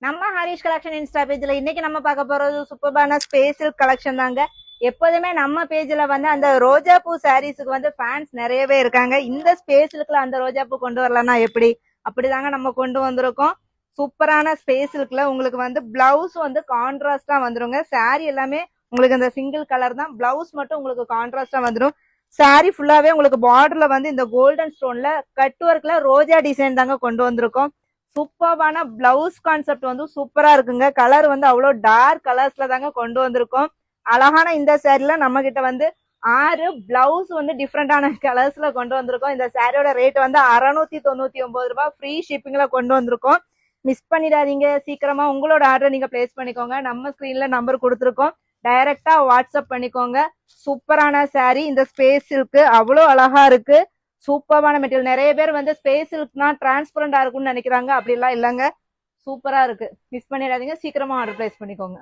நம்ம Harish collection Insta பேஜ்ல இன்னைக்கு நம்ம பார்க்க போறது சூப்பரான ஸ்பேஷியல் கலெக்ஷன் தாங்க. எப்போதுமே நம்ம பேஜ்ல வந்து அந்த ரோஜா பூ சாரீஸுக்கு வந்து ஃபேன்ஸ் நிறையவே இருக்காங்க. இந்த ஸ்பேஸுக்குள்ள அந்த ரோஜா பூ கொண்டு வரலன்னா எப்படி? அப்படிதாங்க நம்ம கொண்டு வந்திருக்கோம். சூப்பரான ஸ்பேஸுக்குள்ள உங்களுக்கு வந்து பிளவுஸ் வந்து கான்ட்ராஸ்டா வந்துருங்க. சாரி எல்லாமே உங்களுக்கு இந்த சிங்கிள் கலர் தான், பிளவுஸ் மட்டும் உங்களுக்கு கான்ட்ராஸ்டா வந்துடும். சாரி ஃபுல்லாவே உங்களுக்கு பார்டர்ல வந்து இந்த கோல்டன் ஸ்டோன்ல கட் ஒர்க்ல ரோஜா டிசைன் தாங்க கொண்டு வந்திருக்கோம். சூப்பரான பிளவுஸ் கான்செப்ட் வந்து சூப்பரா இருக்குங்க. கலர் வந்து அவ்வளவு டார்க் கலர்ஸ்ல தாங்க கொண்டு வந்திருக்கோம். அழகான இந்த சாரில நம்ம கிட்ட வந்து 6 பிளவுஸ் வந்து டிஃப்ரெண்டான கலர்ஸ்ல கொண்டு வந்திருக்கோம். இந்த சாரியோட ரேட் வந்து 699 ரூபாய். ஃப்ரீ ஷிப்பிங்ல கொண்டு வந்திருக்கோம். மிஸ் பண்ணிடாதீங்க. சீக்கிரமா உங்களோட ஆர்டர் நீங்க பிளேஸ் பண்ணிக்கோங்க. நம்ம ஸ்கிரீன்ல நம்பர் கொடுத்துருக்கோம். டைரக்டா வாட்ஸ்அப் பண்ணிக்கோங்க. சூப்பரான சாரி. இந்த ஸ்பேஸ் இருக்கு, அவ்வளோ அழகா இருக்கு. சூப்பரான மெட்டீரியல். நிறைய பேர் வந்து ஸ்பேஸ் இருக்குன்னா டிரான்ஸ்பரண்டா இருக்கும்னு நினைக்கிறாங்க. அப்படிலாம் இல்லைங்க, சூப்பரா இருக்கு. மிஸ் பண்ணிடாதீங்க. சீக்கிரமா ஆர்டர் பிளேஸ் பண்ணிக்கோங்க.